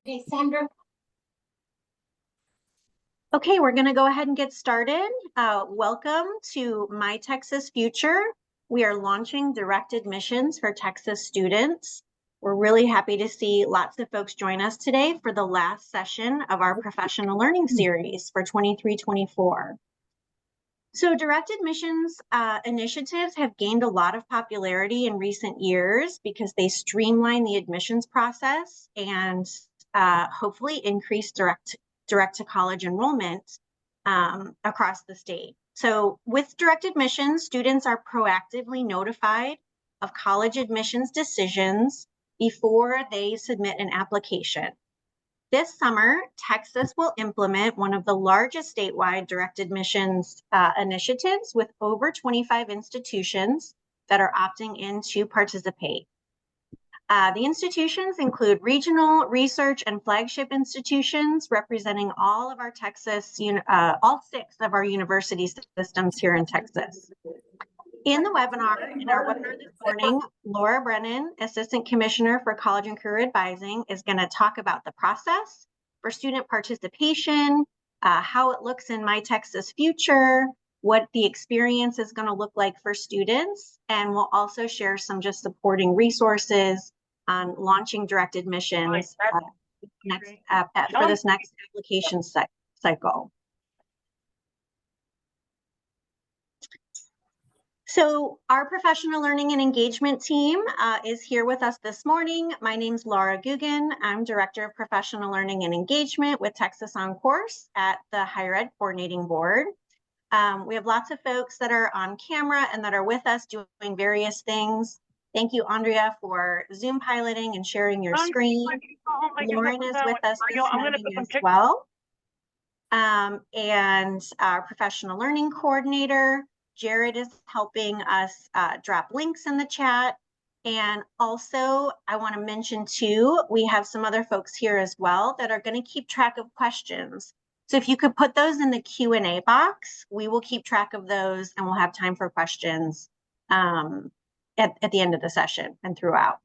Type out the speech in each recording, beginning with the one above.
Okay, Sandra. Okay, we're going to go ahead and get started. Welcome to My Texas Future. We are launching direct admissions for Texas students. We're really happy to see lots of folks join us today for the last session of our professional learning series for 23-24. So direct admissions initiatives have gained a lot of popularity in recent years because they streamline the admissions process and hopefully increase direct to college enrollment across the state. So with direct admissions, students are proactively notified of college admissions decisions before they submit an application. This summer, Texas will implement one of the largest statewide direct admissions initiatives with over 25 institutions that are opting in to participate. The institutions include regional, research, and flagship institutions representing all of our Texas, all 6 of our university systems here in Texas. In our webinar this morning, Laura Brennan, Assistant Commissioner for College and Career Advising, is going to talk about the process for student participation, how it looks in My Texas Future, what the experience is going to look like for students, and we'll also share some just supporting resources on launching direct admissions for this next application cycle. So our professional learning and engagement team is here with us this morning. My name's Laura Guggen. I'm Director of Professional Learning and Engagement with Texas OnCourse at the Higher Ed Coordinating Board. We have lots of folks that are on camera and that are with us doing various things. Thank you, Andrea, for Zoom piloting and sharing your screen. Lauren is with us this morning as well. And our professional learning coordinator, Jared, is helping us drop links in the chat. And also, I want to mention too, we have some other folks here as well that are going to keep track of questions. So if you could put those in the Q&A box, we will keep track of those and we'll have time for questions at the end of the session and throughout.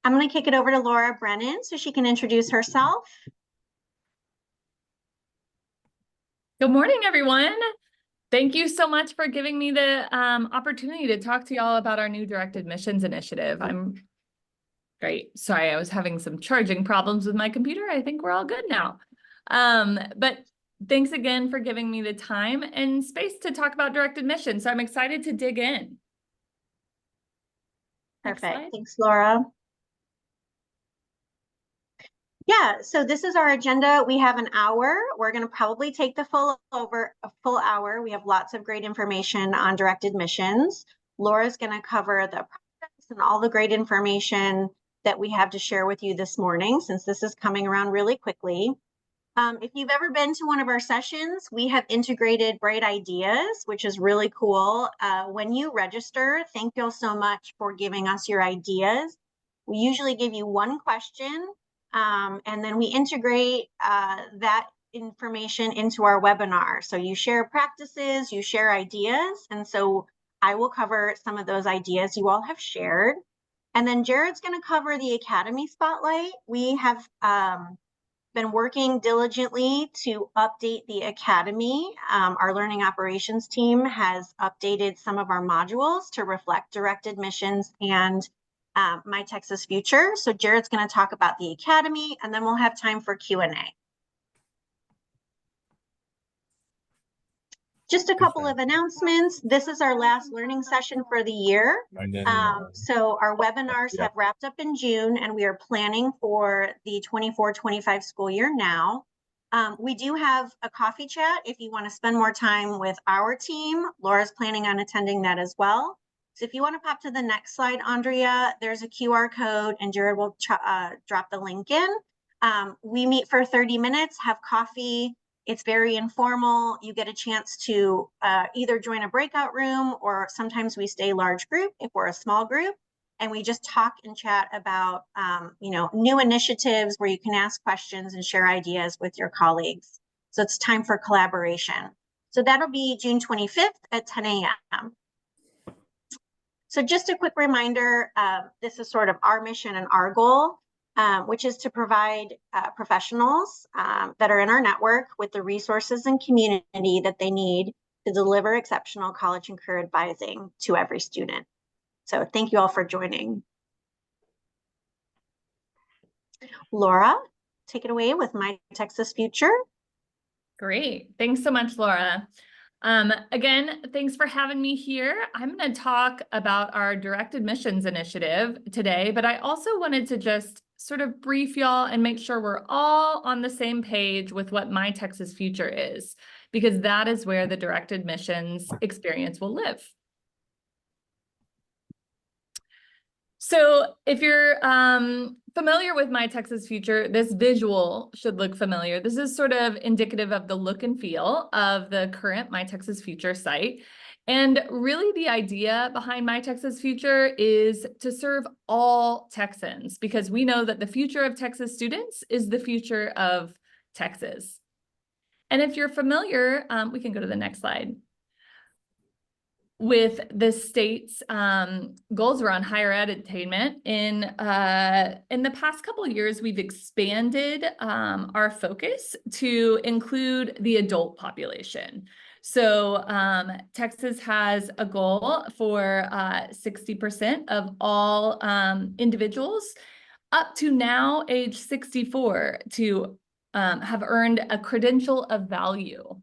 I'm going to kick it over to Laura Brennan so she can introduce herself. Good morning, everyone. Thank you so much for giving me the opportunity to talk to y'all about our new direct admissions initiative. I'm great. Sorry, I was having some charging problems with my computer. I think we're all good now. But thanks again for giving me the time and space to talk about direct admissions. So I'm excited to dig in. Perfect. Thanks, Laura. Yeah, so this is our agenda. We have an hour. We're going to probably take the full hour. We have lots of great information on direct admissions. Laura's going to cover the process and all the great information that we have to share with you this morning, since this is coming around really quickly. If you've ever been to one of our sessions, we have integrated Bright Ideas, which is really cool. When you register, thank you so much for giving us your ideas. We usually give you one question. And then we integrate that information into our webinar. So you share practices, you share ideas. And so I will cover some of those ideas you all have shared. And then Jared's going to cover the Academy Spotlight. We have been working diligently to update the Academy. Our learning operations team has updated some of our modules to reflect direct admissions and My Texas Future. So Jared's going to talk about the Academy, and then we'll have time for Q&A. Just a couple of announcements. This is our last learning session for the year. So our webinars have wrapped up in June, and we are planning for the 24-25 school year now. We do have a coffee chat if you want to spend more time with our team. Laura's planning on attending that as well. So if you want to pop to the next slide, Andrea, there's a QR code and Jared will drop the link in. We meet for 30 minutes, have coffee. It's very informal. You get a chance to either join a breakout room, or sometimes we stay large group if we're a small group. And we just talk and chat about new initiatives where you can ask questions and share ideas with your colleagues. So it's time for collaboration. So that'll be June 25th at 10 a.m. So just a quick reminder, this is sort of our mission and our goal. which is to provide professionals that are in our network with the resources and community that they need to deliver exceptional college and career advising to every student. So thank you all for joining. Laura, take it away with My Texas Future. Great. Thanks so much, Laura. Again, thanks for having me here. I'm going to talk about our direct admissions initiative today, but I also wanted to just sort of brief y'all and make sure we're all on the same page with what My Texas Future is, because that is where the direct admissions experience will live. So if you're familiar with My Texas Future, this visual should look familiar. This is sort of indicative of the look and feel of the current My Texas Future site. And really the idea behind My Texas Future is to serve all Texans, because we know that the future of Texas students is the future of Texas. And if you're familiar, we can go to the next slide, with the state's goals around higher ed attainment. In the past couple of years, we've expanded our focus to include the adult population. So Texas has a goal for 60% of all individuals up to now age 64 to have earned a credential of value.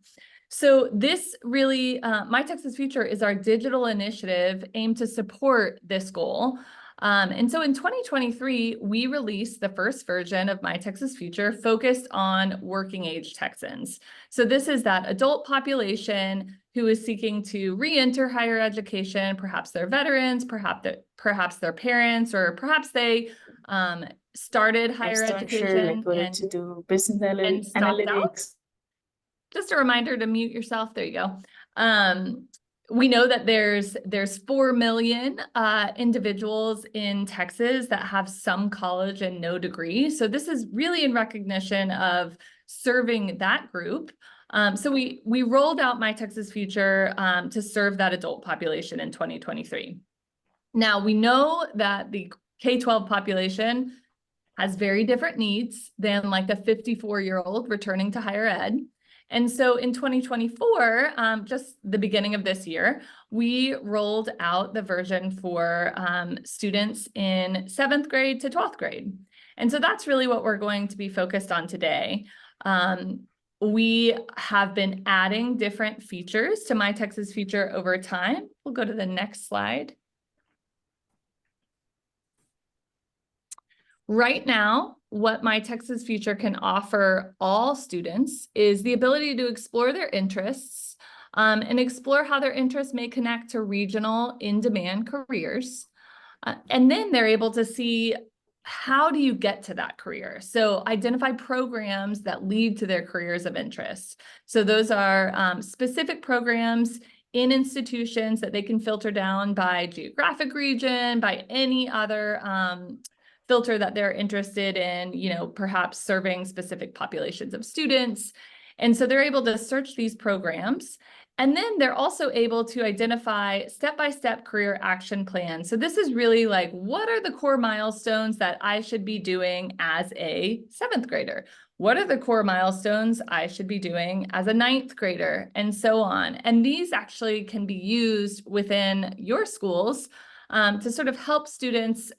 So this really, My Texas Future is our digital initiative aimed to support this goal. And so in 2023, we released the first version of My Texas Future focused on working age Texans. So this is that adult population who is seeking to re-enter higher education. Perhaps they're veterans, perhaps they're parents, or perhaps they started higher education and to do business analytics. Just a reminder to mute yourself. There you go. We know that there's 4 million individuals in Texas that have some college and no degree. So this is really in recognition of serving that group. So we rolled out My Texas Future to serve that adult population in 2023. Now we know that the K-12 population has very different needs than like the 54-year-old returning to higher ed. And so in 2024, just the beginning of this year, we rolled out the version for students in 7th grade to 12th grade. And so that's really what we're going to be focused on today. We have been adding different features to My Texas Future over time. We'll go to the next slide. Right now, what My Texas Future can offer all students is the ability to explore their interests and explore how their interests may connect to regional in-demand careers. And then they're able to see, how do you get to that career? So identify programs that lead to their careers of interest. So those are specific programs in institutions that they can filter down by geographic region, by any other filter that they're interested in, perhaps serving specific populations of students. And so they're able to search these programs. And then they're also able to identify step-by-step career action plans. So this is really like, what are the core milestones that I should be doing as a 7th grader? What are the core milestones I should be doing as a 9th grader? And so on. And these actually can be used within your schools to sort of help students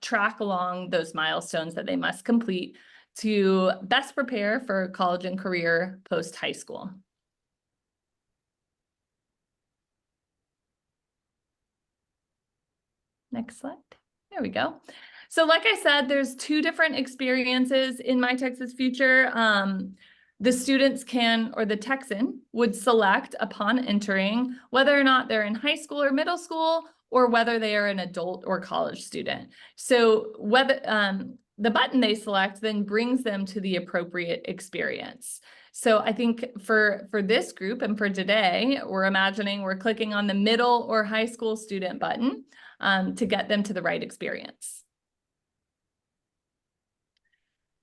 track along those milestones that they must complete to best prepare for college and career post-high school. Next slide. There we go. So like I said, there's 2 different experiences in My Texas Future. The students can, or the Texan would select upon entering whether or not they're in high school or middle school, or whether they are an adult or college student. So whether the button they select then brings them to the appropriate experience. So I think for this group and for today, we're imagining we're clicking on the middle or high school student button to get them to the right experience.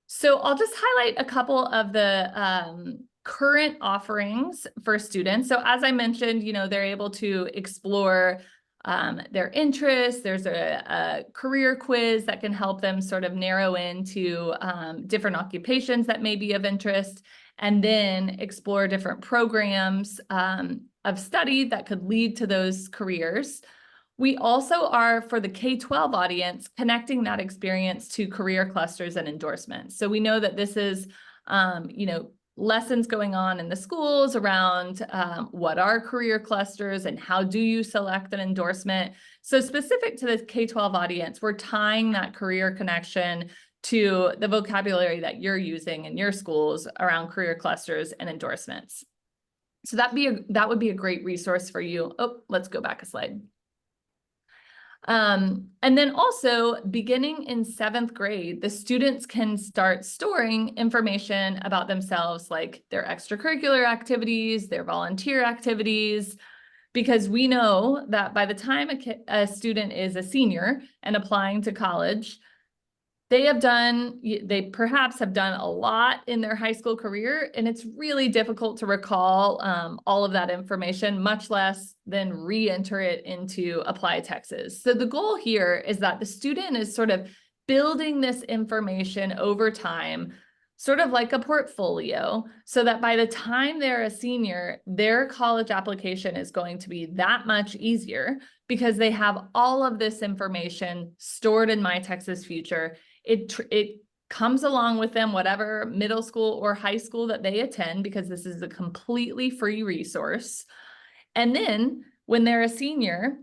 So I'll just highlight a couple of the current offerings for students. So as I mentioned, they're able to explore their interests. There's a career quiz that can help them sort of narrow into different occupations that may be of interest, and then explore different programs of study that could lead to those careers. We also are, for the K-12 audience, connecting that experience to career clusters and endorsements. So we know that this is, lessons going on in the schools around what are career clusters and how do you select an endorsement. So specific to the K-12 audience, we're tying that career connection to the vocabulary that you're using in your schools around career clusters and endorsements. So that would be a great resource for you. Oh, let's go back a slide. And then also, beginning in 7th grade, the students can start storing information about themselves, like their extracurricular activities, their volunteer activities, because we know that by the time a student is a senior and applying to college, they perhaps have done a lot in their high school career, and it's really difficult to recall all of that information, much less than re-enter it into Apply Texas. So the goal here is that the student is sort of building this information over time, sort of like a portfolio, so that by the time they're a senior, their college application is going to be that much easier because they have all of this information stored in My Texas Future. It comes along with them, whatever middle school or high school that they attend, because this is a completely free resource. And then when they're a senior,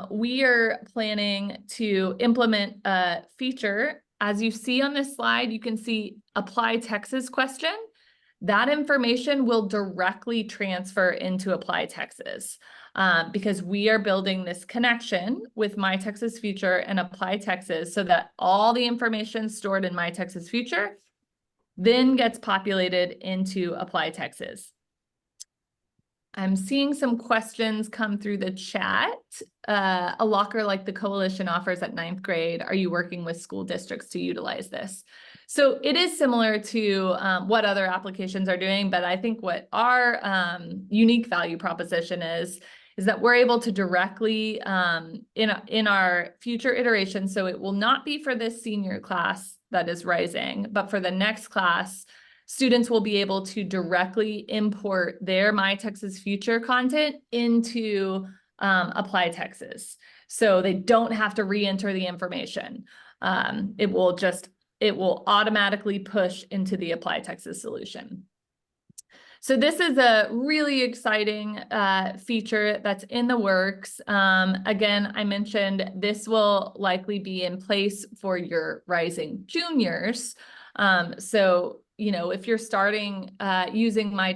we are planning to implement a feature. As you see on this slide, you can see Apply Texas question. That information will directly transfer into Apply Texas because we are building this connection with My Texas Future and Apply Texas so that all the information stored in My Texas Future then gets populated into Apply Texas. I'm seeing some questions come through the chat. A locker like the coalition offers at 9th grade. Are you working with school districts to utilize this? So it is similar to what other applications are doing, but I think what our unique value proposition is that we're able to directly in our future iterations. So it will not be for this senior class that is rising, but for the next class, students will be able to directly import their My Texas Future content into Apply Texas. So they don't have to re-enter the information. It will automatically push into the Apply Texas solution. So this is a really exciting feature that's in the works. Again, I mentioned this will likely be in place for your rising juniors. So if you're starting using My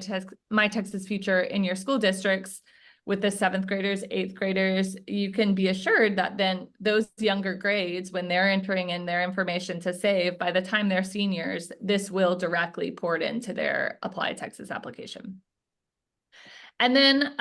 Texas Future in your school districts with the 7th graders, 8th graders, you can be assured that then those younger grades, when they're entering in their information to save, by the time they're seniors, this will directly port into their Apply Texas application. And then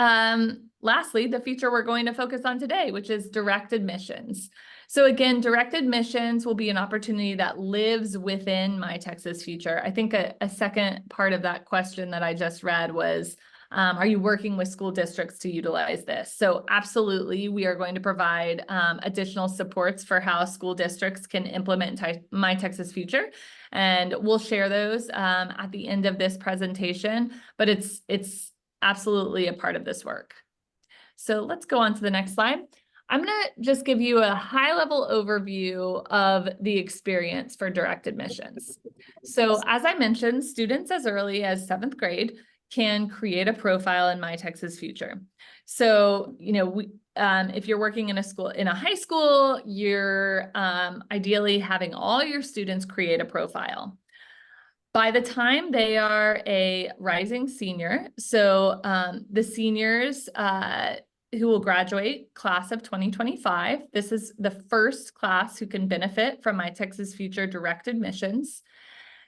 lastly, the feature we're going to focus on today, which is direct admissions. So again, direct admissions will be an opportunity that lives within My Texas Future. I think a second part of that question that I just read was, are you working with school districts to utilize this? So absolutely, we are going to provide additional supports for how school districts can implement My Texas Future. And we'll share those at the end of this presentation, but it's absolutely a part of this work. So let's go on to the next slide. I'm going to just give you a high-level overview of the experience for direct admissions. So as I mentioned, students as early as 7th grade can create a profile in My Texas Future. So, if you're working in a high school, you're ideally having all your students create a profile. By the time they are a rising senior, so the seniors who will graduate class of 2025, this is the first class who can benefit from My Texas Future direct admissions.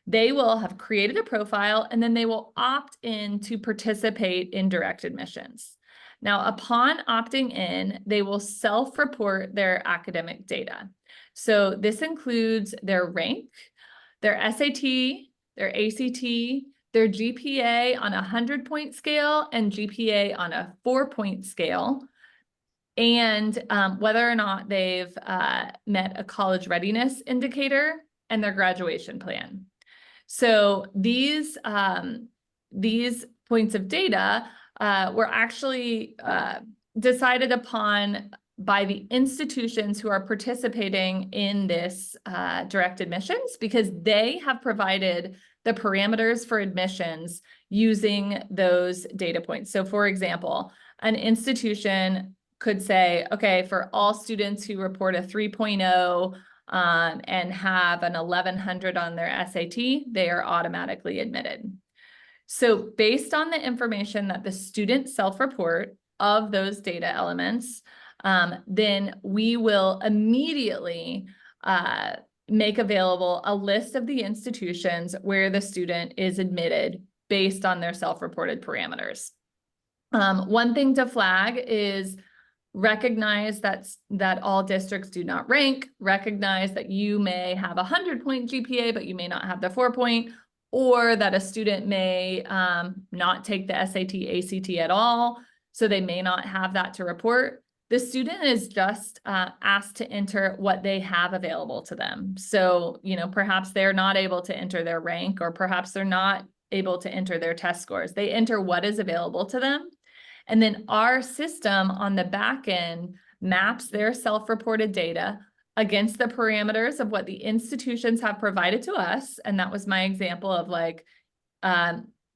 They will have created a profile and then they will opt in to participate in direct admissions. Now, upon opting in, they will self-report their academic data. So this includes their rank, their SAT, their ACT, their GPA on a 100-point scale and GPA on a 4-point scale. and whether or not they've met a college readiness indicator and their graduation plan. So these points of data were actually decided upon by the institutions who are participating in this direct admissions, because they have provided the parameters for admissions using those data points. So for example, an institution could say, okay, for all students who report a 3.0 and have an 1100 on their SAT, they are automatically admitted. So based on the information that the student self-report of those data elements, then we will immediately make available a list of the institutions where the student is admitted based on their self-reported parameters. One thing to flag is recognize that all districts do not rank, recognize that you may have a 100-point GPA, but you may not have the 4-point, or that a student may not take the SAT, ACT at all, so they may not have that to report. The student is just asked to enter what they have available to them. So, you know, perhaps they're not able to enter their rank, or perhaps they're not able to enter their test scores. They enter what is available to them. And then our system on the back end maps their self-reported data against the parameters of what the institutions have provided to us. And that was my example of like,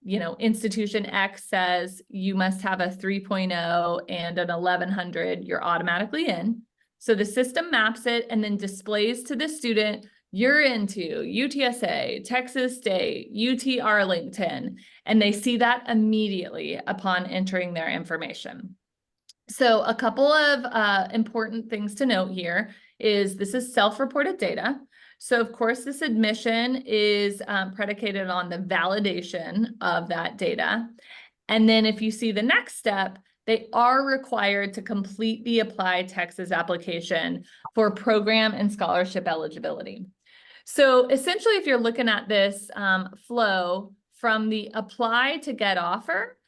you know, institution X says you must have a 3.0 and an 1100, you're automatically in. So the system maps it and then displays to the student, you're into UTSA, Texas State, UT Arlington, and they see that immediately upon entering their information. So a couple of important things to note here is this is self-reported data. So of course, this admission is predicated on the validation of that data. And then if you see the next step, they are required to complete the Apply Texas application for program and scholarship eligibility. So essentially, if you're looking at this flow from the apply to get offer,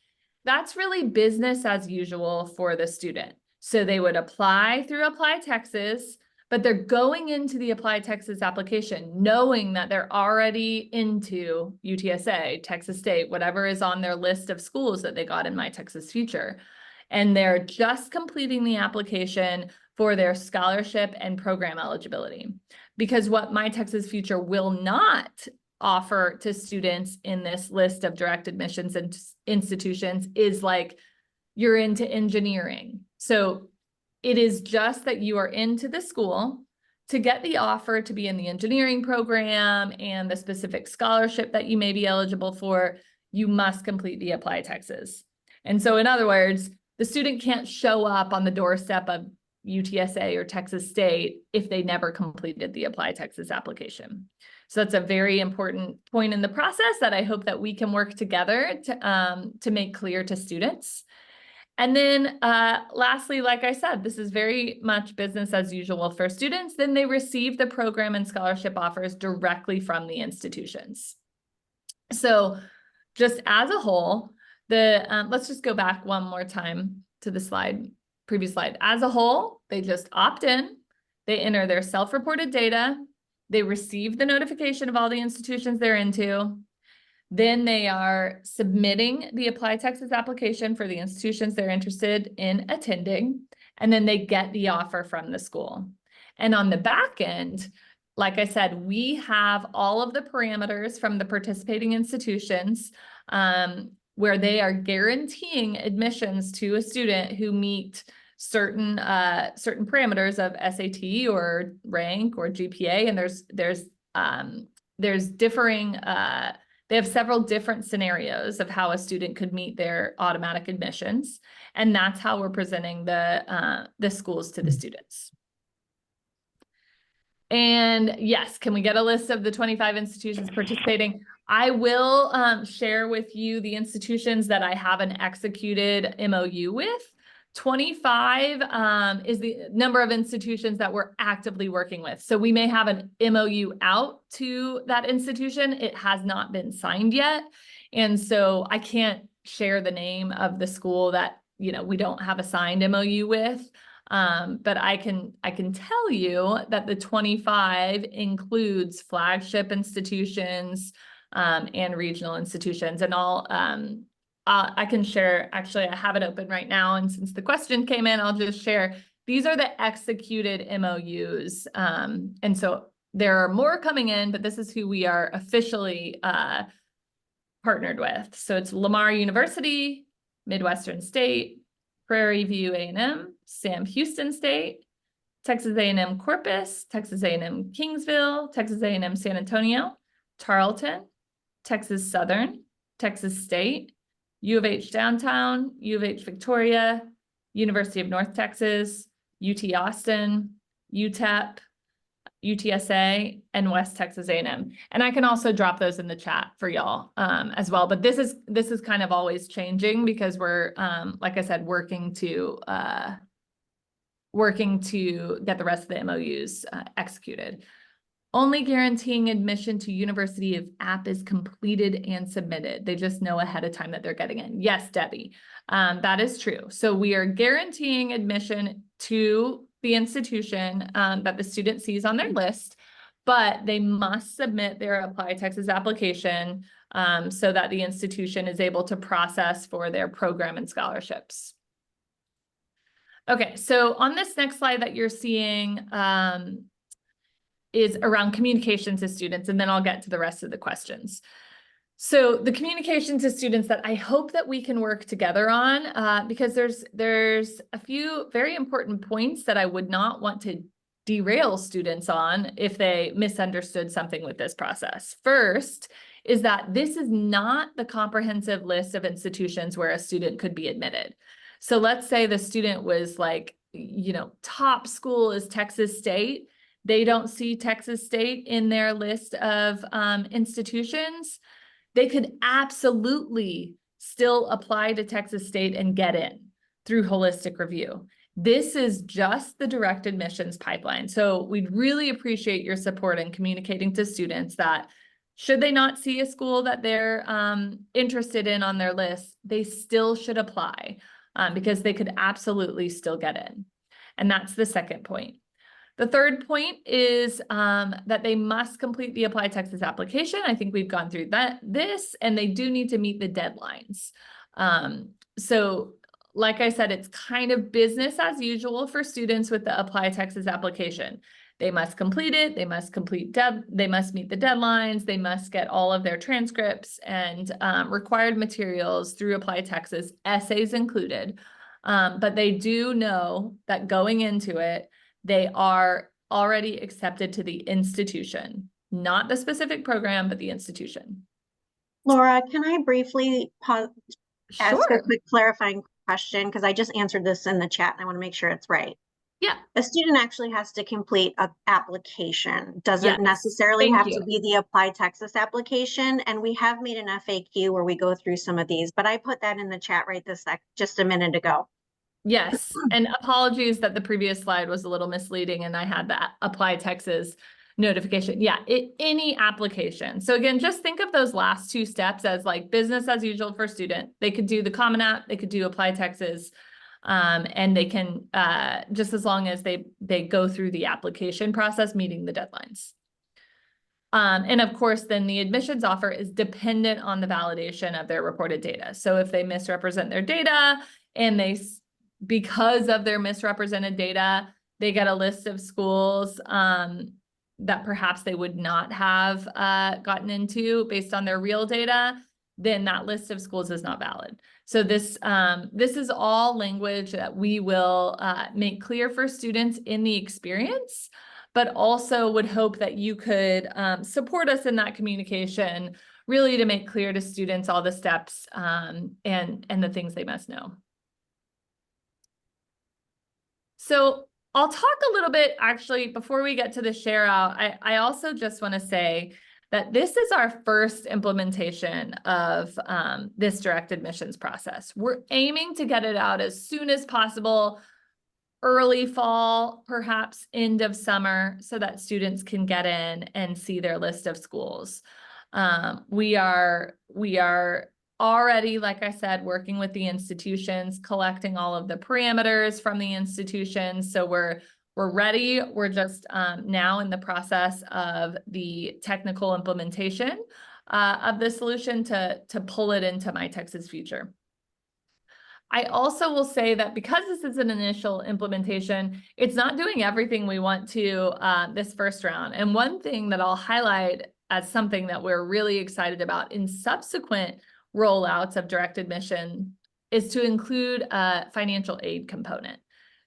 that's really business as usual for the student. So they would apply through Apply Texas, but they're going into the Apply Texas application knowing that they're already into UTSA, Texas State, whatever is on their list of schools that they got in My Texas Future. And they're just completing the application for their scholarship and program eligibility. Because what My Texas Future will not offer to students in this list of direct admissions and institutions is like, you're into engineering. So it is just that you are into the school. To get the offer to be in the engineering program and the specific scholarship that you may be eligible for, you must complete the Apply Texas. And so in other words, the student can't show up on the doorstep of UTSA or Texas State if they never completed the Apply Texas application. So that's a very important point in the process that I hope that we can work together to make clear to students. And then lastly, like I said, this is very much business as usual for students. Then they receive the program and scholarship offers directly from the institutions. So just as a whole, let's just go back one more time to the slide, previous slide. As a whole, they just opt in, they enter their self-reported data, they receive the notification of all the institutions they're into. Then they are submitting the Apply Texas application for the institutions they're interested in attending, and then they get the offer from the school. And on the back end, like I said, we have all of the parameters from the participating institutions where they are guaranteeing admissions to a student who meet certain parameters of SAT or rank or GPA, and there's differing. They have several different scenarios of how a student could meet their automatic admissions, and that's how we're presenting the schools to the students. And yes, can we get a list of the 25 institutions participating? I will share with you the institutions that I have an executed MOU with. 25 is the number of institutions that we're actively working with. So we may have an MOU out to that institution. It has not been signed yet. And so I can't share the name of the school that, you know, we don't have a signed MOU with. But I can tell you that the 25 includes flagship institutions, and regional institutions, and I can share, actually, I have it open right now. And since the question came in, I'll just share, these are the executed MOUs. And so there are more coming in, but this is who we are officially, partnered with. So it's Lamar University, Midwestern State, Prairie View A&M, Sam Houston State, Texas A&M Corpus, Texas A&M Kingsville, Texas A&M San Antonio, Tarleton, Texas Southern, Texas State, U of H Downtown, U of H Victoria, University of North Texas, UT Austin, UTEP, UTSA, and West Texas A&M. And I can also drop those in the chat for y'all as well. But this is kind of always changing because we're, like I said, working to get the rest of the MOUs executed. Only guaranteeing admission to University if app is completed and submitted. They just know ahead of time that they're getting in. Yes, Debbie, that is true. So we are guaranteeing admission to the institution that the student sees on their list, but they must submit their Apply Texas application so that the institution is able to process for their program and scholarships. Okay, so on this next slide that you're seeing is around communication to students, and then I'll get to the rest of the questions. So the communication to students that I hope that we can work together on, because there's a few very important points that I would not want to derail students on if they misunderstood something with this process. First is that this is not the comprehensive list of institutions where a student could be admitted. So let's say the student was like, top school is Texas State. They don't see Texas State in their list of institutions. They could absolutely still apply to Texas State and get in through holistic review. This is just the direct admissions pipeline. So we'd really appreciate your support in communicating to students that should they not see a school that they're interested in on their list, they still should apply because they could absolutely still get in. And that's the second point. The third point is that they must complete the Apply Texas application. I think we've gone through this, and they do need to meet the deadlines. So like I said, it's kind of business as usual for students with the Apply Texas application. They must complete it. They must they must meet the deadlines. They must get all of their transcripts and required materials through Apply Texas, essays included. But they do know that going into it, they are already accepted to the institution, not the specific program, but the institution. Laura, can I briefly ask Sure. a quick clarifying question? Because I just answered this in the chat and I want to make sure it's right. Yeah. A student actually has to complete an application. Doesn't necessarily Thank have you. to be the Apply Texas application. And we have made an FAQ where we go through some of these, but I put that in the chat right just a minute ago. Yes, and apologies that the previous slide was a little misleading and I had that Apply Texas notification. Yeah, any application. So again, just think of those last two steps as like business as usual for student. They could do the Common App, they could do Apply Texas, and they can, just as long as they go through the application process, meeting the deadlines. And of course, then the admissions offer is dependent on the validation of their reported data. So if they misrepresent their data and because of their misrepresented data, they get a list of schools that perhaps they would not have gotten into based on their real data, then that list of schools is not valid. So this is all language that we will make clear for students in the experience, but also would hope that you could support us in that communication, really to make clear to students all the steps and the things they must know. So I'll talk a little bit, actually, before we get to the share out, I also just want to say that this is our first implementation of this direct admissions process. We're aiming to get it out as soon as possible, early fall, perhaps end of summer, so that students can get in and see their list of schools. We are already, like I said, working with the institutions, collecting all of the parameters from the institutions. So we're ready. We're just now in the process of the technical implementation of the solution to pull it into My Texas Future. I also will say that because this is an initial implementation, it's not doing everything we want to this first round. And one thing that I'll highlight as something that we're really excited about in subsequent rollouts of direct admission is to include a financial aid component.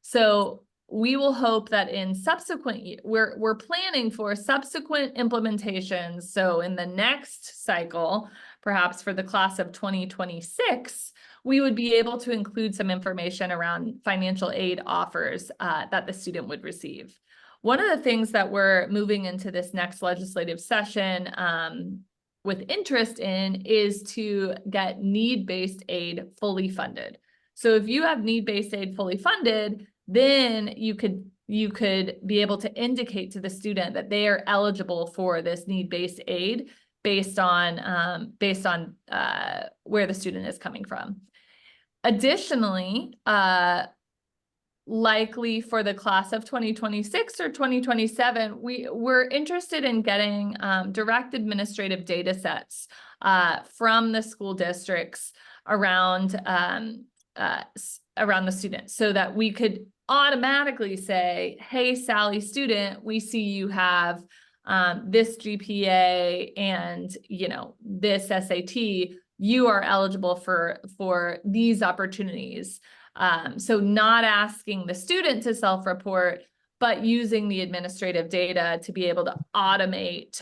So we will hope that in subsequent, we're planning for subsequent implementations. So in the next cycle, perhaps for the class of 2026, we would be able to include some information around financial aid offers that the student would receive. One of the things that we're moving into this next legislative session with interest in is to get need-based aid fully funded. So if you have need-based aid fully funded, then you could be able to indicate to the student that they are eligible for this need-based aid based on where the student is coming from. Additionally, likely for the class of 2026 or 2027, we're interested in getting direct administrative data sets from the school districts around the students, so that we could automatically say, hey, Sally student, we see you have this GPA and this SAT. You are eligible for these opportunities. So not asking the student to self-report, but using the administrative data to be able to automate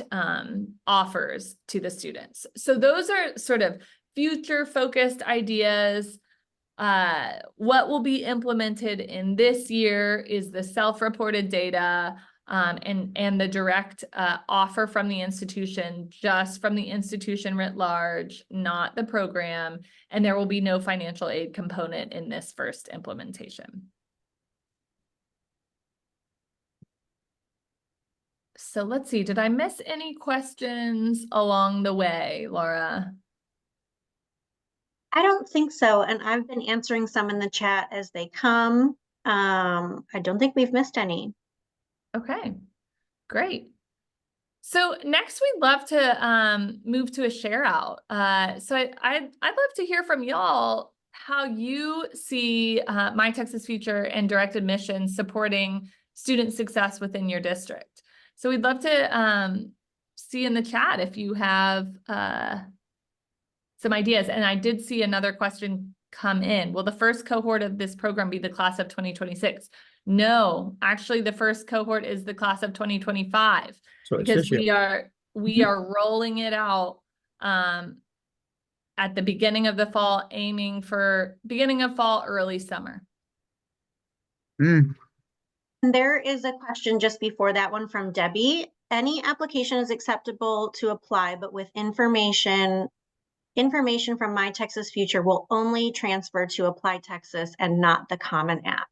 offers to the students. So those are sort of future-focused ideas. What will be implemented in this year is the self-reported data and the direct offer from the institution, just from the institution writ large, not the program, and there will be no financial aid component in this first implementation. So let's see, did I miss any questions along the way, Laura? I don't think so, and I've been answering some in the chat as they come. I don't think we've missed any. Okay, great. So next we'd love to move to a share out. So I'd love to hear from y'all how you see My Texas Future and direct admission supporting student success within your district. So we'd love to see in the chat if you have some ideas. And I did see another question come in. Will the first cohort of this program be the class of 2026? No, actually the first cohort is the class of 2025. So because we are rolling it out at the beginning of the fall, aiming for beginning of fall, early summer. There is a question just before that one from Debbie. Any application is acceptable to apply, but with information from My Texas Future will only transfer to Apply Texas and not the Common App.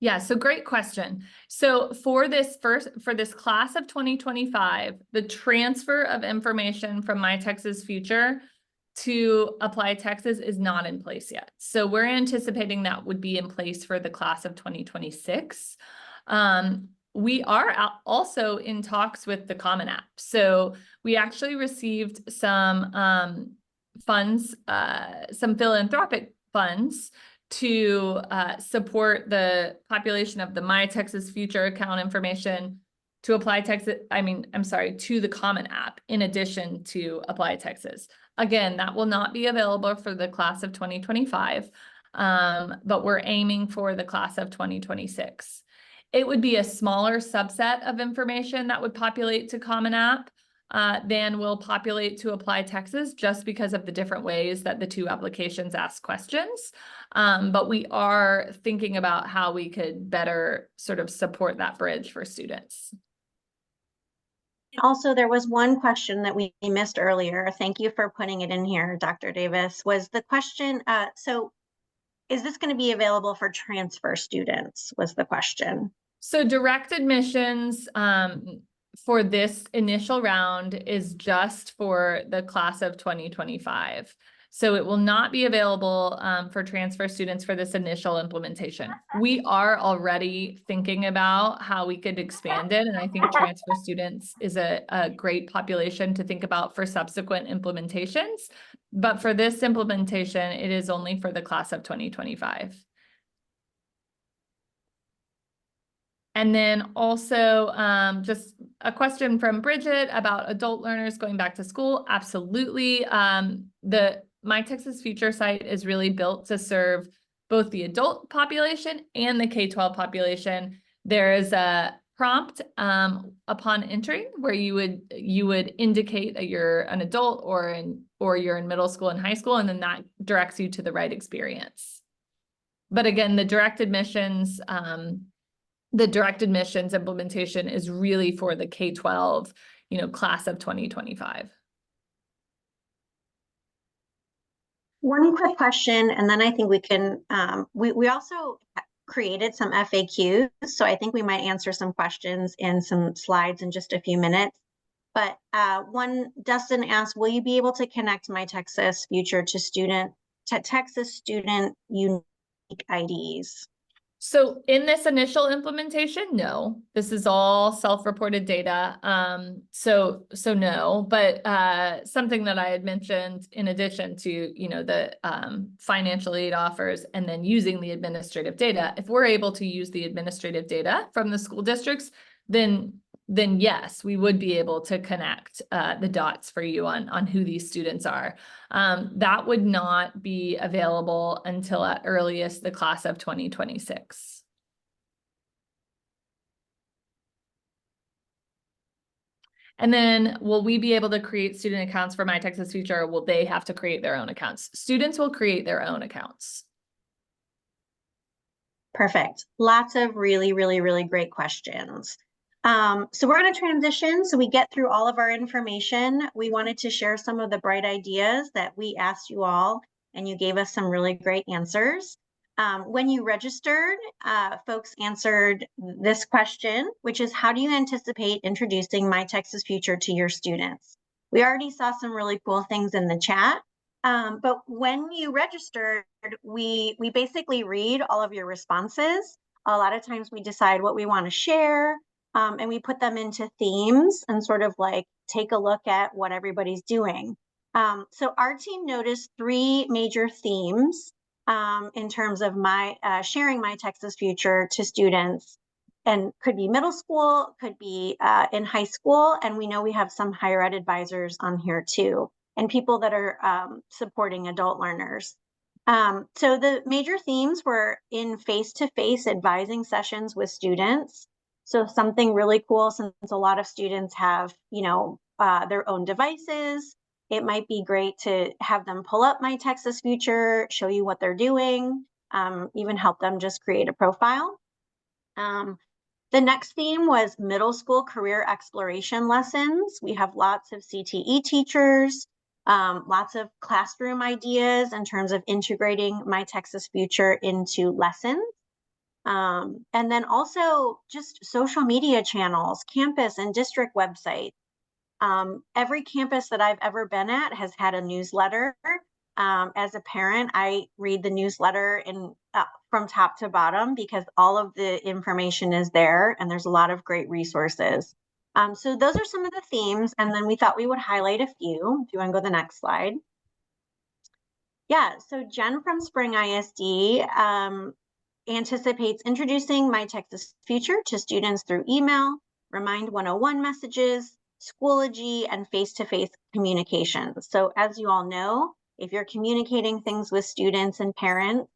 Yeah, so great question. So for this class of 2025, the transfer of information from My Texas Future to Apply Texas is not in place yet. So we're anticipating that would be in place for the class of 2026. We are also in talks with the Common App. So we actually received some funds, some philanthropic funds to support the population of the My Texas Future account information to Apply Texas, to the Common App in addition to Apply Texas. Again, that will not be available for the class of 2025, but we're aiming for the class of 2026. It would be a smaller subset of information that would populate to Common App than will populate to Apply Texas, just because of the different ways that the two applications ask questions. But we are thinking about how we could better sort of support that bridge for students. Also, there was one question that we missed earlier. Thank you for putting it in here, Dr. Davis. Was the question, so is this going to be available for transfer students, was the question. So direct admissions for this initial round is just for the class of 2025. So it will not be available for transfer students for this initial implementation. We are already thinking about how we could expand it. And I think transfer students is a great population to think about for subsequent implementations. But for this implementation, it is only for the class of 2025. And then also just a question from Bridget about adult learners going back to school. Absolutely. The My Texas Future site is really built to serve both the adult population and the K-12 population. There is a prompt upon entering where you would indicate that you're an adult or you're in middle school and high school, and then that directs you to the right experience. But again, the direct admissions implementation is really for the K-12, class of 2025. One quick question, and then I think we can, we also created some FAQs, so I think we might answer some questions in some slides in just a few minutes. But Dustin asked, will you be able to connect My Texas Future to Texas student unique IDs? So in this initial implementation, no, this is all self-reported data. So no, but something that I had mentioned in addition to, the financial aid offers and then using the administrative data, if we're able to use the administrative data from the school districts, then yes, we would be able to connect the dots for you on who these students are. That would not be available until at earliest the class of 2026. And then will we be able to create student accounts for My Texas Future, or will they have to create their own accounts? Students will create their own accounts. Perfect. Lots of really, really, really great questions. So we're going to transition. So we get through all of our information. We wanted to share some of the bright ideas that we asked you all, and you gave us some really great answers. When you registered, folks answered this question, which is, how do you anticipate introducing My Texas Future to your students? We already saw some really cool things in the chat. But when you registered, we basically read all of your responses. A lot of times we decide what we want to share. And we put them into themes and sort of like take a look at what everybody's doing. So our team noticed 3 major themes in terms of sharing My Texas Future to students, and could be middle school, could be in high school. And we know we have some higher ed advisors on here too, and people that are supporting adult learners. So the major themes were in face-to-face advising sessions with students. So something really cool, since a lot of students have, their own devices, it might be great to have them pull up My Texas Future, show you what they're doing, even help them just create a profile. The next theme was middle school career exploration lessons. We have lots of CTE teachers, lots of classroom ideas in terms of integrating My Texas Future into lessons. And then also just social media channels, campus and district websites. Every campus that I've ever been at has had a newsletter. As a parent, I read the newsletter from top to bottom because all of the information is there and there's a lot of great resources. So those are some of the themes, and then we thought we would highlight a few. If you want to go to the next slide. Yeah, so Jen from Spring ISD anticipates introducing My Texas Future to students through email, Remind 101 messages, Schoology, and face-to-face communications. So as you all know, if you're communicating things with students and parents,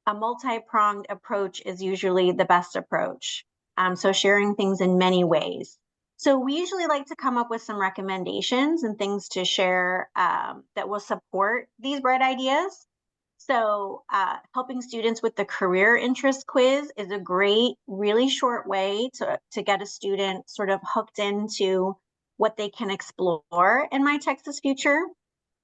a multi-pronged approach is usually the best approach. So sharing things in many ways. So we usually like to come up with some recommendations and things to share that will support these bright ideas. So helping students with the career interest quiz is a great, really short way to get a student sort of hooked into what they can explore in My Texas Future.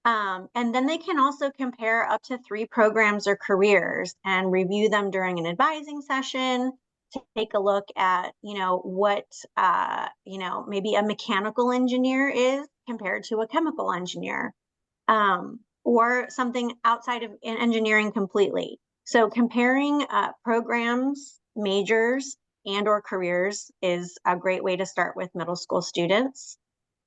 And then they can also compare up to 3 programs or careers and review them during an advising session to take a look at, what, maybe a mechanical engineer is compared to a chemical engineer. or something outside of engineering completely. So comparing programs, majors, and or careers is a great way to start with middle school students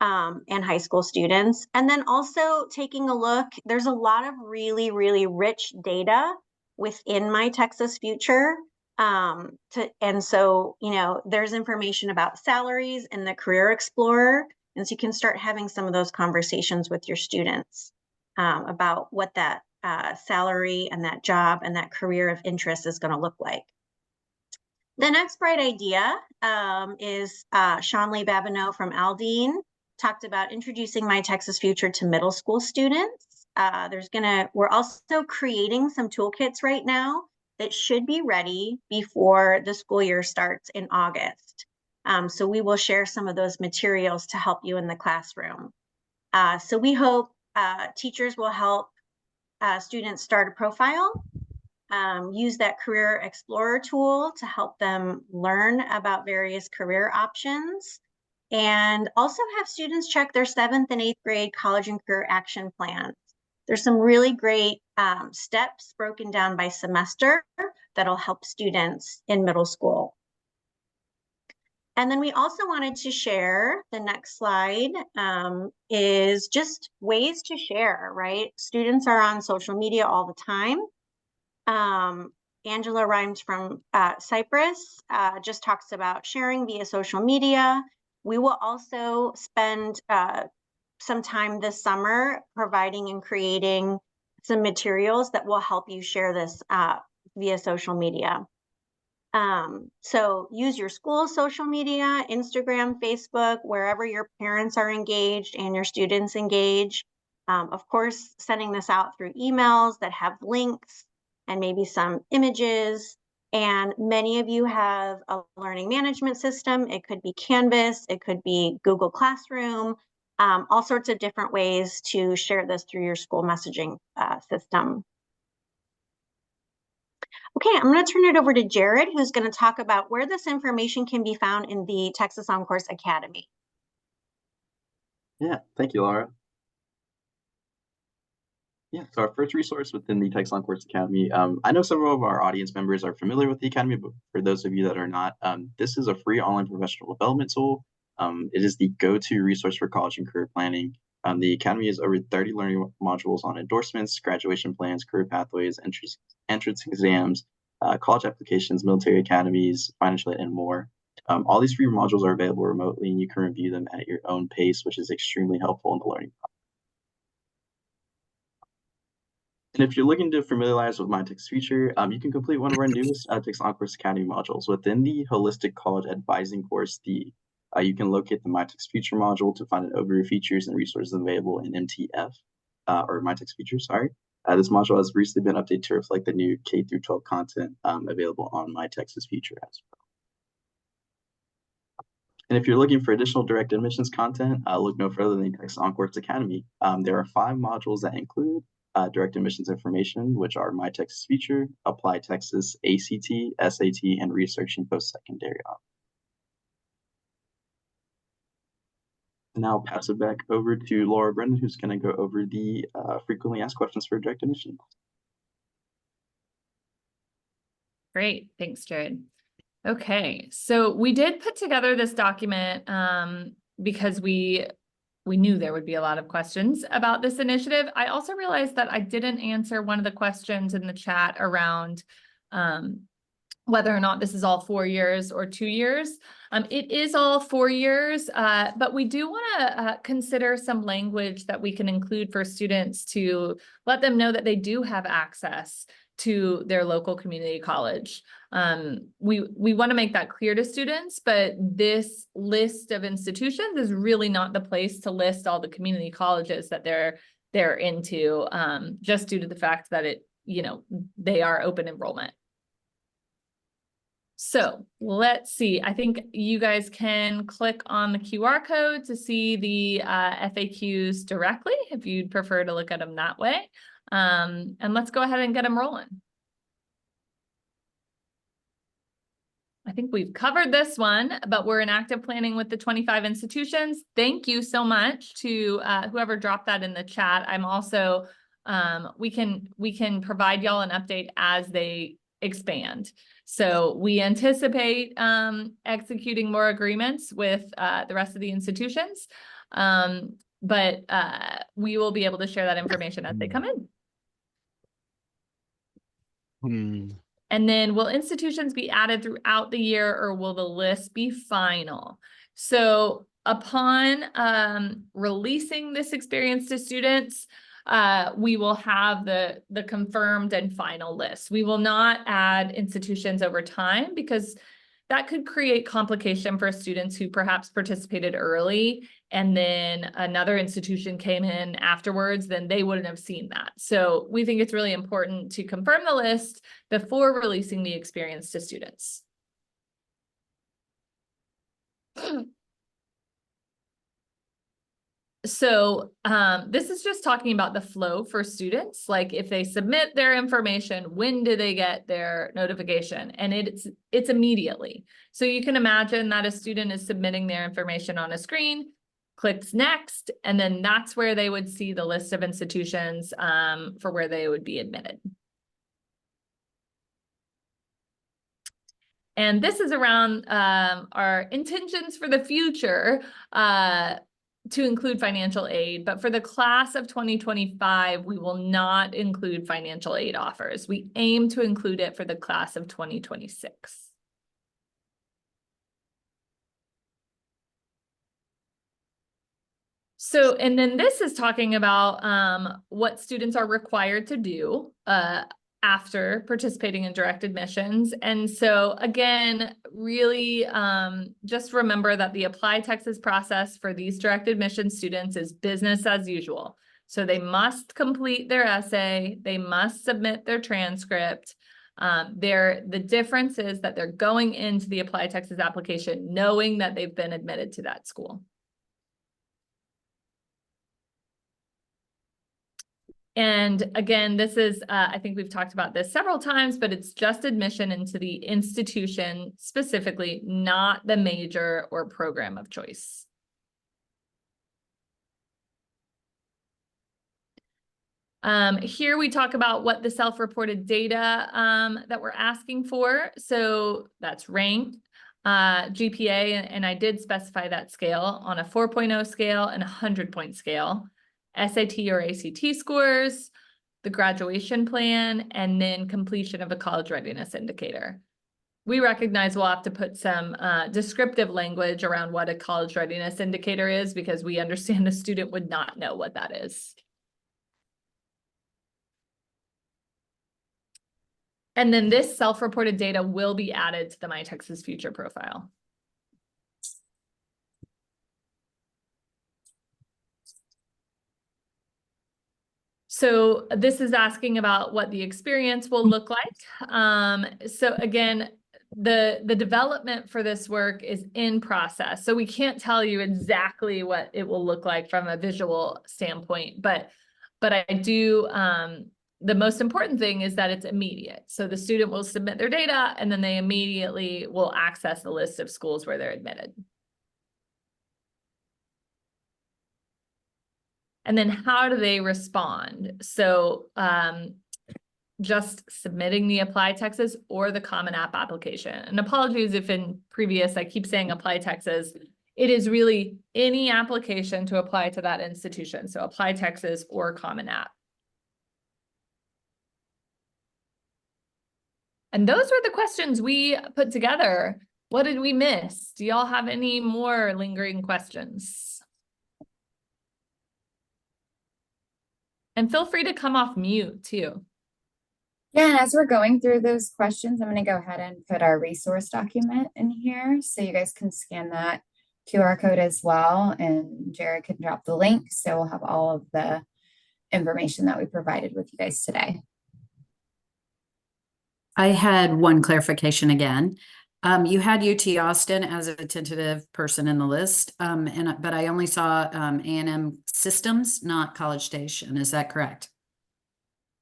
and high school students. And then also taking a look, there's a lot of really, really rich data within My Texas Future. And so, you know, there's information about salaries in the Career Explorer. And so you can start having some of those conversations with your students about what that salary and that job and that career of interest is going to look like. The next bright idea is Sean Lee Babineau from Aldine talked about introducing My Texas Future to middle school students. We're also creating some toolkits right now that should be ready before the school year starts in August. So we will share some of those materials to help you in the classroom. So we hope teachers will help students start a profile, use that Career Explorer tool to help them learn about various career options, and also have students check their 7th and 8th grade college and career action plans. There's some really great steps broken down by semester that'll help students in middle school. And then we also wanted to share, the next slide is just ways to share, right? Students are on social media all the time. Angela Rhymes from Cyprus just talks about sharing via social media. We will also spend some time this summer providing and creating some materials that will help you share this via social media. So use your school social media, Instagram, Facebook, wherever your parents are engaged and your students engage. Of course, sending this out through emails that have links and maybe some images. And many of you have a learning management system. It could be Canvas, it could be Google Classroom, all sorts of different ways to share this through your school messaging system. Okay, I'm going to turn it over to Jared, who's going to talk about where this information can be found in the Texas OnCourse Academy. Yeah, thank you, Laura. Yeah, so our first resource within the Texas OnCourse Academy, I know several of our audience members are familiar with the Academy, but for those of you that are not, this is a free online professional development tool. It is the go-to resource for college and career planning. The Academy has over 30 learning modules on endorsements, graduation plans, career pathways, entrance exams, college applications, military academies, financial aid, and more. All these free modules are available remotely, and you can review them at your own pace, which is extremely helpful in the learning process. And if you're looking to familiarize with My Texas Future, you can complete one of our newest Texas OnCourse Academy modules. Within the Holistic College Advising course, you can locate the My Texas Future module to find an overview of features and resources available in MTF, or My Texas Future, sorry. This module has recently been updated to reflect the new K-12 content available on My Texas Future as well. And if you're looking for additional direct admissions content, look no further than the Texas OnCourse Academy. There are 5 modules that include direct admissions information, which are My Texas Future, Apply Texas, ACT, SAT, and Researching Post-Secondary. Now I'll pass it back over to Laura Brennan, who's going to go over the frequently asked questions for direct admission. Great, thanks, Jared. Okay, so we did put together this document because we knew there would be a lot of questions about this initiative. I also realized that I didn't answer one of the questions in the chat around whether or not this is all 4 years or 2 years. It is all 4 years, but we do want to consider some language that we can include for students to let them know that they do have access to their local community college. We want to make that clear to students, but this list of institutions is really not the place to list all the community colleges that they're into, just due to the fact that they are open enrollment. So let's see, I think you guys can click on the QR code to see the FAQs directly if you'd prefer to look at them that way. And let's go ahead and get them rolling. I think we've covered this one, but we're in active planning with the 25 institutions. Thank you so much to whoever dropped that in the chat. I'm also we can provide y'all an update as they expand. So we anticipate executing more agreements with the rest of the institutions. But we will be able to share that information as they come in. And then will institutions be added throughout the year, or will the list be final? So upon releasing this experience to students, we will have the confirmed and final list. We will not add institutions over time because that could create complication for students who perhaps participated early and then another institution came in afterwards, then they wouldn't have seen that. So we think it's really important to confirm the list before releasing the experience to students. So this is just talking about the flow for students. Like if they submit their information, when do they get their notification? And it's immediately. So you can imagine that a student is submitting their information on a screen, clicks next, and then that's where they would see the list of institutions for where they would be admitted. And this is around our intentions for the future to include financial aid, but for the class of 2025, we will not include financial aid offers. We aim to include it for the class of 2026. So, and then this is talking about what students are required to do after participating in direct admissions. And so again, really just remember that the Apply Texas process for these direct admission students is business as usual. So they must complete their essay, they must submit their transcript. The difference is that they're going into the Apply Texas application knowing that they've been admitted to that school. And again, this is, I think we've talked about this several times, but it's just admission into the institution specifically, not the major or program of choice. Here we talk about what the self-reported data that we're asking for. So that's rank, GPA, and I did specify that scale on a 4.0 scale and a 100-point scale. SAT or ACT scores, the graduation plan, and then completion of a college readiness indicator. We recognize we'll have to put some descriptive language around what a college readiness indicator is because we understand the student would not know what that is. And then this self-reported data will be added to the My Texas Future profile. So this is asking about what the experience will look like. So again, the development for this work is in process. So we can't tell you exactly what it will look like from a visual standpoint, but I do, the most important thing is that it's immediate. So the student will submit their data and then they immediately will access the list of schools where they're admitted. And then how do they respond? So just submitting the Apply Texas or the Common App application. And apologies if in previous, I keep saying Apply Texas. It is really any application to apply to that institution. So Apply Texas or Common App. And those were the questions we put together. What did we miss? Do y'all have any more lingering questions? And feel free to come off mute too. Yeah, and as we're going through those questions, I'm going to go ahead and put our resource document in here so you guys can scan that QR code as well. And Jared can drop the link. So we'll have all of the information that we provided with you guys today. I had one clarification again. You had UT Austin as a tentative person in the list, but I only saw A&M Systems, not College Station. Is that correct?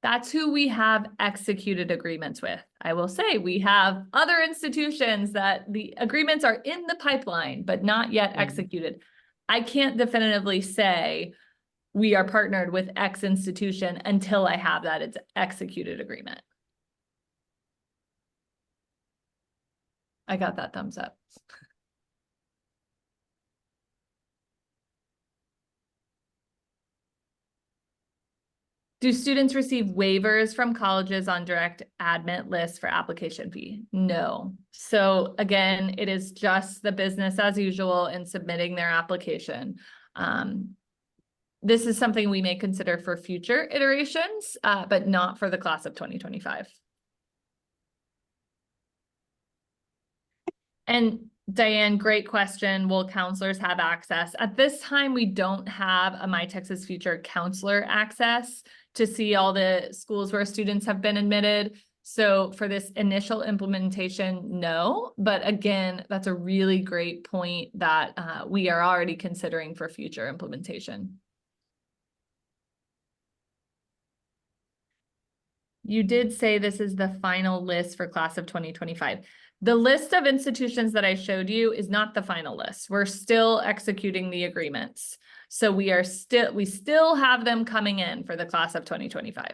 That's who we have executed agreements with. I will say we have other institutions that the agreements are in the pipeline, but not yet executed. I can't definitively say we are partnered with X institution until I have that it's executed agreement. I got that thumbs up. Do students receive waivers from colleges on direct admit lists for application fee? No. So again, it is just the business as usual in submitting their application. This is something we may consider for future iterations, but not for the class of 2025. And Diane, great question. Will counselors have access? At this time, we don't have a My Texas Future counselor access to see all the schools where students have been admitted. So for this initial implementation, no. But again, that's a really great point that we are already considering for future implementation. You did say this is the final list for class of 2025. The list of institutions that I showed you is not the final list. We're still executing the agreements. So we still have them coming in for the class of 2025.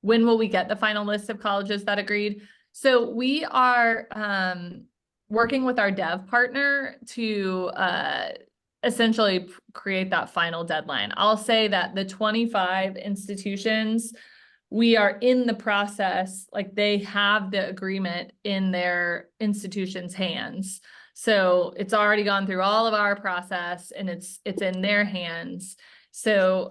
When will we get the final list of colleges that agreed? So we are working with our dev partner to essentially create that final deadline. I'll say that the 25 institutions, we are in the process, like they have the agreement in their institution's hands. So it's already gone through all of our process and it's in their hands. So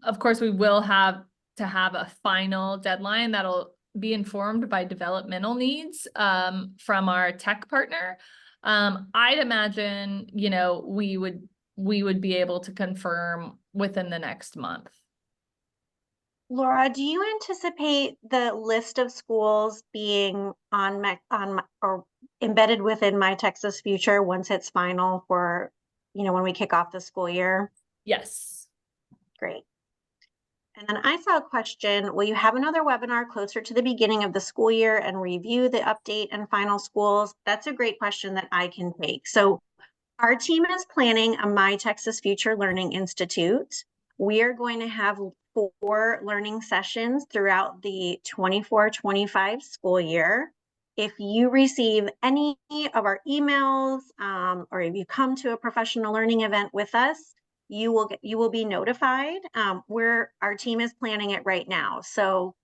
of course we will have to have a final deadline that'll be informed by developmental needs from our tech partner. I'd imagine, you know, we would be able to confirm within the next month. Laura, do you anticipate the list of schools being or embedded within My Texas Future once it's final for, you know, when we kick off the school year? Yes. Great. And then I saw a question, will you have another webinar closer to the beginning of the school year and review the update and final schools? That's a great question that I can take. So our team is planning a My Texas Future Learning Institute. We are going to have 4 learning sessions throughout the 24-25 school year. If you receive any of our emails or if you come to a professional learning event with us, you will be notified. Our team is planning it right now. So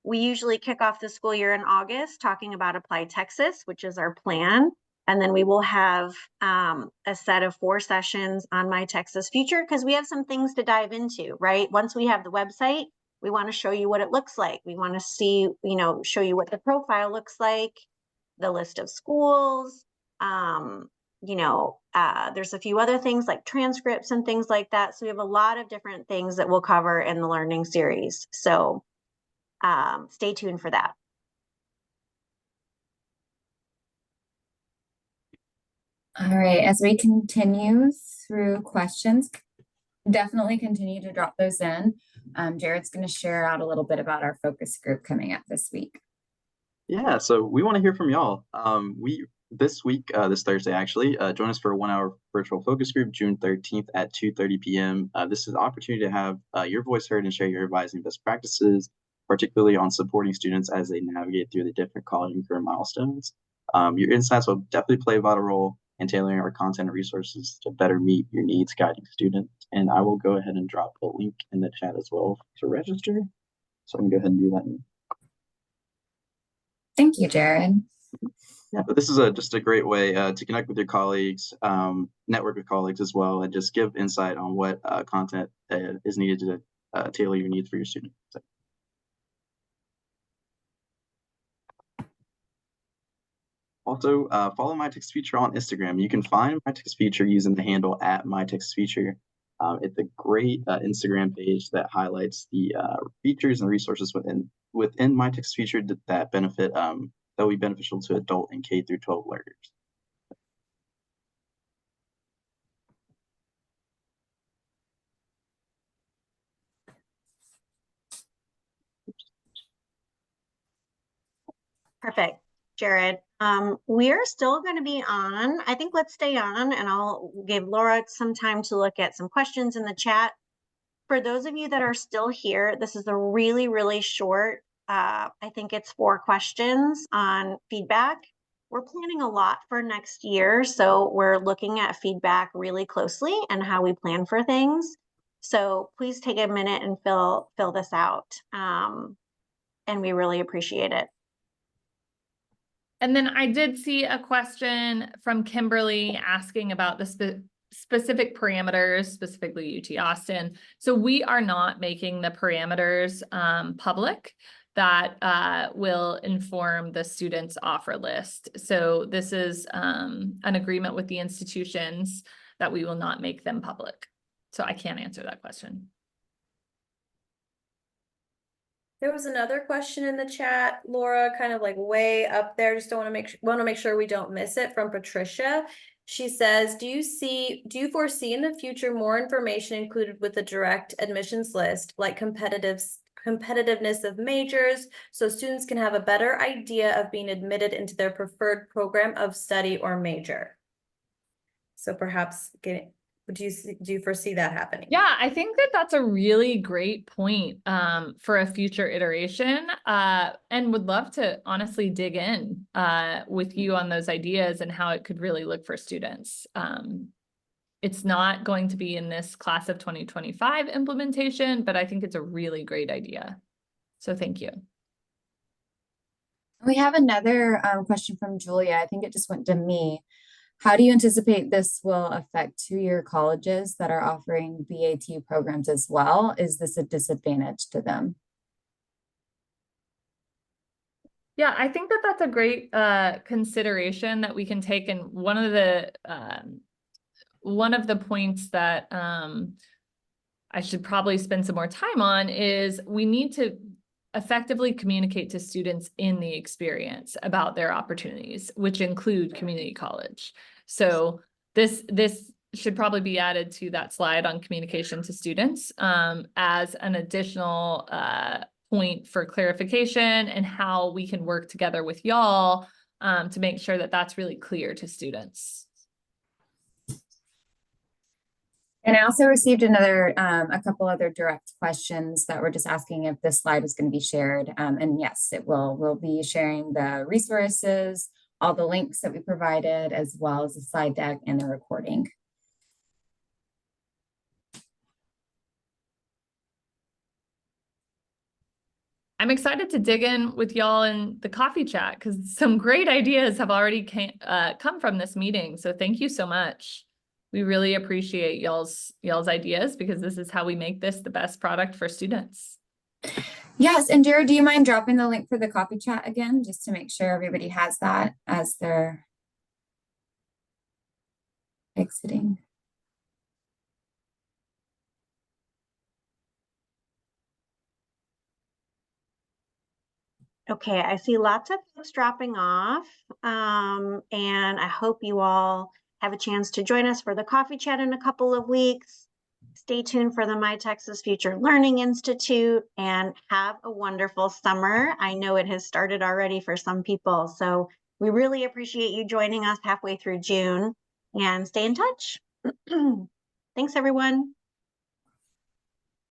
we usually kick off the school year in August talking about Apply Texas, which is our plan. And then we will have a set of 4 sessions on My Texas Future because we have some things to dive into, right? Once we have the website, we want to show you what it looks like. We want to see, you know, show you what the profile looks like, the list of schools, you know, there's a few other things like transcripts and things like that. So we have a lot of different things that we'll cover in the learning series. So stay tuned for that. All right, as we continue through questions, definitely continue to drop those in. Jared's going to share out a little bit about our focus group coming up this week. Yeah, so we want to hear from y'all. This week, this Thursday actually, join us for a 1-hour virtual focus group, June 13th at 2:30 p.m. This is an opportunity to have your voice heard and share your advice and best practices, particularly on supporting students as they navigate through the different college and career milestones. Your insights will definitely play a vital role in tailoring our content and resources to better meet your needs, guiding students. And I will go ahead and drop a link in the chat as well to register. So I can go ahead and do that now. Thank you, Jared. Yeah, but this is just a great way to connect with your colleagues, network with colleagues as well, and just give insight on what content is needed to tailor your needs for your students. Also, follow My Texas Future on Instagram. You can find My Texas Future using the handle @MyTexasFuture. It's a great Instagram page that highlights the features and resources within My Texas Future that benefit that will be beneficial to adult and K-12 learners. Perfect. Jared. We're still going to be on. I think let's stay on, and I'll give Laura some time to look at some questions in the chat. For those of you that are still here, this is a really, really short, I think it's 4 questions on feedback. We're planning a lot for next year, so we're looking at feedback really closely and how we plan for things. So please take a minute and fill this out. And we really appreciate it. And then I did see a question from Kimberly asking about the specific parameters, specifically UT Austin. So we are not making the parameters public that will inform the students' offer list. So this is an agreement with the institutions that we will not make them public. So I can't answer that question. There was another question in the chat, Laura, kind of like way up there. Just don't want to make sure we don't miss it, from Patricia. She says, do you foresee in the future more information included with the direct admissions list, like competitiveness of majors, so students can have a better idea of being admitted into their preferred program of study or major? So perhaps do you foresee that happening? Yeah, I think that that's a really great point for a future iteration, and would love to honestly dig in with you on those ideas and how it could really look for students. It's not going to be in this class of 2025 implementation, but I think it's a really great idea. So thank you. We have another question from Julia. I think it just went to me. How do you anticipate this will affect 2-year colleges that are offering BAT programs as well? Is this a disadvantage to them? Yeah, I think that that's a great consideration that we can take. And one of the points that I should probably spend some more time on is we need to effectively communicate to students in the experience about their opportunities, which include community college. So this should probably be added to that slide on communication to students as an additional point for clarification and how we can work together with y'all to make sure that that's really clear to students. And I also received a couple other direct questions that were just asking if this slide is going to be shared. And yes, it will. We'll be sharing the resources, all the links that we provided, as well as the slide deck and the recording. I'm excited to dig in with y'all in the coffee chat because some great ideas have already come from this meeting. So thank you so much. We really appreciate y'all's ideas because this is how we make this the best product for students. Yes, and Jared, do you mind dropping the link for the coffee chat again, just to make sure everybody has that as they're exiting? Okay, I see lots of folks dropping off, and I hope you all have a chance to join us for the coffee chat in a couple of weeks. Stay tuned for the My Texas Future Learning Institute, and have a wonderful summer. I know it has started already for some people, so we really appreciate you joining us halfway through June, and stay in touch. Thanks, everyone.